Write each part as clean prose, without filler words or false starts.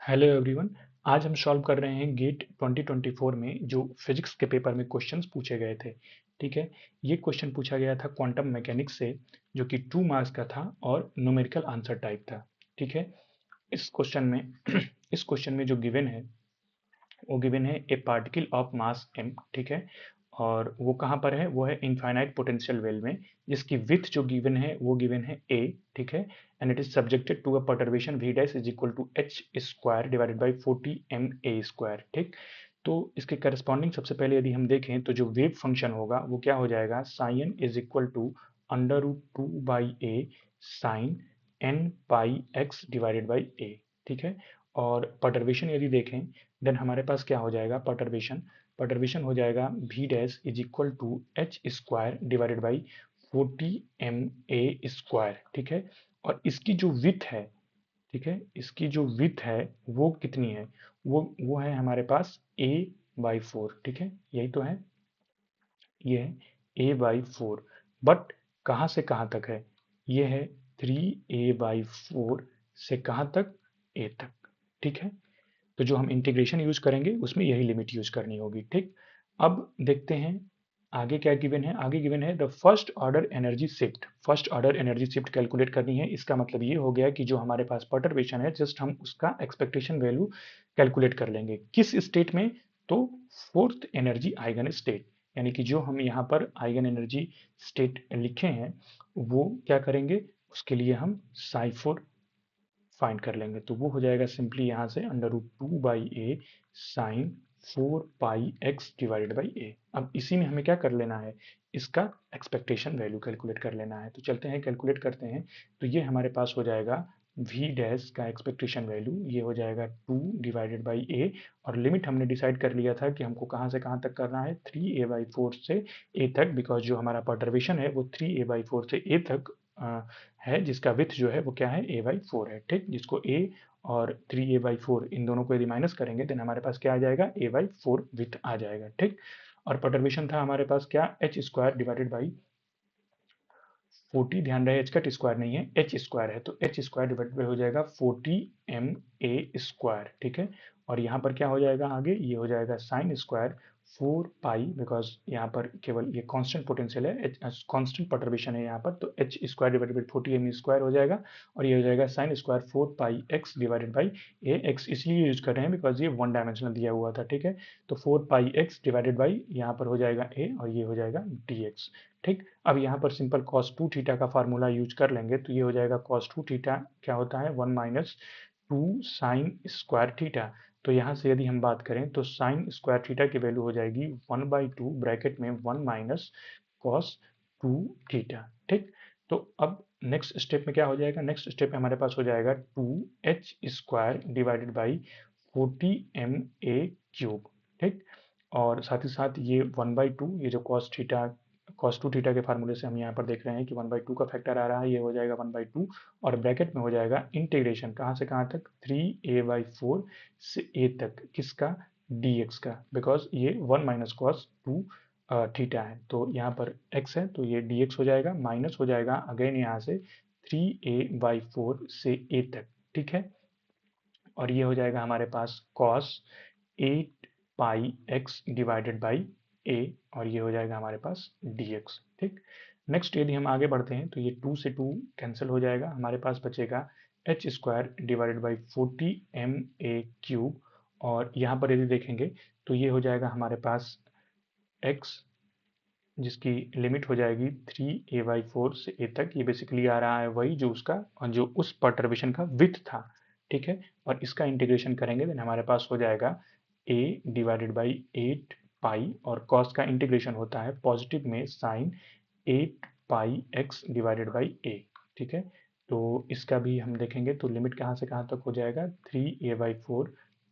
Hello everyone. आज हम solve कर रहे हैं गेट 2024 में जो फिजिक्स के पेपर में क्वेश्चंस पूछे गए थे। ठीक है, ये क्वेश्चन पूछा गया था क्वांटम मैकेनिक्स से, जो कि 2 मार्क्स का था और न्यूमेरिकल आंसर टाइप था। ठीक है, इस क्वेश्चन में इस क्वेश्चन में जो गिवन है वो गिवन है ए पार्टिकल ऑफ मास m। ठीक है, और वो कहाँ पर है, वो है इनफाइनाइट पोटेंशियल वेल में, जिसकी विथ जो गिवन है वो गिवन है a। ठीक है, and it is subjected to a perturbation v dash is equal to h square divided by 40 ma square. ठीक, तो इसके करस्पॉन्डिंग सबसे पहले यदि हम देखें तो जो वेव फंक्शन होगा वो क्या हो जाएगा, sine is equal to under root 2/a sine n pi x divided by a। ठीक है, और परटर्बेशन यदि देखें देन हमारे पास क्या हो जाएगा, परटर्बेशन परटर्बेशन हो जाएगा v dash is equal to h square divided by 40 ma square. ठीक है, और इसकी जो विथ है, ठीक है, इसकी जो विथ है वो कितनी है, वो है हमारे पास a/4। ठीक है, यही तो है, ये है a/4। बट कहाँ से कहाँ तक है, ये है 3a/4 से कहाँ तक, a तक। ठीक है, तो जो हम इंटीग्रेशन यूज करेंगे उसमें यही लिमिट यूज करनी होगी। ठीक, अब देखते हैं आगे क्या गिवन है। आगे गिवन है the first order energy shift. First order energy shift calculate करनी है। इसका मतलब ये हो गया कि जो हमारे पास परटर्बेशन है जस्ट हम उसका एक्सपेक्टेशन वैल्यू कैलकुलेट कर लेंगे। किस स्टेट में, तो फोर्थ एनर्जी आइगन स्टेट, यानी कि जो हम यहाँ पर आइगन एनर्जी स्टेट लिखे हैं वो क्या करेंगे, उसके लिए हम साई4 फाइंड कर लेंगे। तो वो हो जाएगा सिंपली यहाँ से under root 2/a sine 4πx divided by a। अब इसी में हमें क्या कर लेना है, इसका एक्सपेक्टेशन वैल्यू कैलकुलेट कर लेना है। तो चलते हैं कैलकुलेट करते हैं। तो ये हमारे पास हो जाएगा v डैश का एक्सपेक्टेशन वैल्यू, ये हो जाएगा 2 डिवाइडेड बाई a। और लिमिट हमने डिसाइड कर लिया था कि हमको कहाँ से कहाँ तक करना है, 3a/4 से a तक, बिकॉज जो हमारा परटर्बेशन है वो 3a/4 से a तक है, जिसका विथ जो है वो क्या है, a/4 है। ठीक, जिसको a और 3a/4 इन दोनों को यदि माइनस करेंगे देन हमारे पास क्या आ जाएगा, a/4 विथ आ जाएगा। ठीक, और परटर्बेशन था हमारे पास क्या, h स्क्वायर डिवाइडेड बाई 40, ध्यान रहे h का स्क्वायर नहीं है, h स्क्वायर है, तो h स्क्वायर डिवाइडेड बाई हो जाएगा 40 ma स्क्वायर। ठीक है, और यहाँ पर क्या हो जाएगा आगे, ये हो जाएगा साइन स्क्वायर 4 पाई, बिकॉज यहाँ पर केवल ये कांस्टेंट पोटेंशियल है, कांस्टेंट परटर्बेशन है यहाँ पर, तो h square divided by 40 ma square हो जाएगा। और ये हो जाएगा sine square 4 pi x divided by a। x इसलिए यूज कर रहे हैं बिकॉज ये वन डायमेंशनल दिया हुआ था। ठीक है, तो 4 पाई x डिवाइडेड बाई यहाँ पर हो जाएगा a और ये हो जाएगा dx। ठीक, अब यहाँ पर सिंपल cos 2 थीटा का फार्मूला यूज कर लेंगे, तो ये हो जाएगा cos 2 थीटा क्या होता है, 1 माइनस 2 साइन स्क्वायर थीटा। तो यहाँ से यदि हम बात करें तो साइन स्क्वायर थीटा की वैल्यू हो जाएगी 1/2 ब्रैकेट में 1 माइनस कॉस 2 थीटा। ठीक, तो अब नेक्स्ट स्टेप में क्या हो जाएगा, नेक्स्ट स्टेप में हमारे पास हो जाएगा 2h square divided by 40ma cube. ठीक, और साथ ही साथ ये 1/2, ये जो cos 2 थीटा के फार्मूले से हम यहाँ पर देख रहे हैं कि 1/2 का फैक्टर आ रहा है, ये हो जाएगा 1/2। और ब्रैकेट में हो जाएगा इंटीग्रेशन कहाँ से कहाँ तक, 3a/4 से a तक, किसका, dx का, बिकॉज ये 1 माइनस कॉस 2 थीटा है, तो यहाँ पर x है तो ये dx हो जाएगा, माइनस हो जाएगा अगेन यहाँ से 3a/4 से a तक। ठीक है, और ये हो जाएगा हमारे पास cos 8 pi x divided by a, और ये हो जाएगा हमारे पास dx। ठीक, नेक्स्ट यदि हम आगे बढ़ते हैं तो ये 2 से 2 कैंसिल हो जाएगा, हमारे पास बचेगा h square divided by 40ma cube. और यहाँ पर यदि देखेंगे तो ये हो जाएगा हमारे पास x, जिसकी लिमिट हो जाएगी 3a/4 से a तक। ये बेसिकली आ रहा है वही जो उसका, जो उस परटर्बेशन का विथ था। ठीक है, और इसका इंटीग्रेशन करेंगे देन हमारे पास हो जाएगा a डिवाइडेड बाई 8 पाई, और cos का इंटीग्रेशन होता है पॉजिटिव में sine 8 pi x divided by a। ठीक है, तो इसका भी हम देखेंगे तो लिमिट कहाँ से कहाँ तक हो जाएगा, 3a/4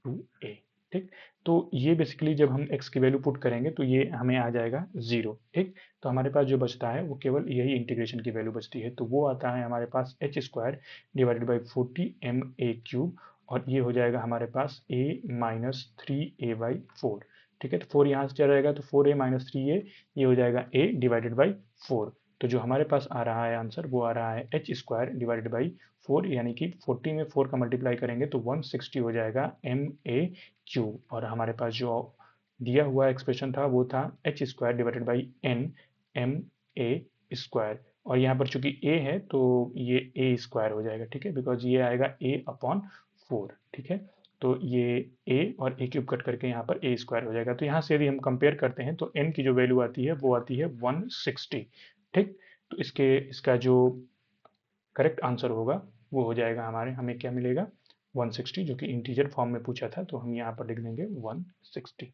टू a। ठीक, तो ये बेसिकली जब हम x की वैल्यू पुट करेंगे तो ये हमें आ जाएगा 0। ठीक, तो हमारे पास जो बचता है वो केवल यही इंटीग्रेशन की वैल्यू बचती है, तो वो आता है हमारे पास h square divided by 40ma cube, और ये हो जाएगा हमारे पास a माइनस 3a/4। ठीक है, तो 4 यहाँ से चला जाएगा तो 4a माइनस 3a, ये हो जाएगा a डिवाइडेड बाई 4। तो जो हमारे पास आ रहा है आंसर वो आ रहा है एच स्क्वायर डिवाइडेड बाई 4, यानी कि 40 में 4 का मल्टीप्लाई करेंगे तो 160 हो जाएगा MAQ। और हमारे पास जो दिया हुआ एक्सप्रेशन था वो था h square divided by n MA square. और यहाँ पर चूंकि a है तो ये a स्क्वायर हो जाएगा, ठीक है, बिकॉज ये आएगा a/4, ठीक है। तो ये a और a क्यूब कट करके यहाँ पर a स्क्वायर हो जाएगा। तो यहाँ से यदि हम कंपेयर करते हैं तो n की जो वैल्यू आती है वो आती है 160, ठीक। तो इसका जो करेक्ट आंसर होगा वो हो जाएगा हमें क्या मिलेगा 160, जो कि इंटीजर फॉर्म में पूछा था, तो हम यहाँ पर लिख देंगे 160।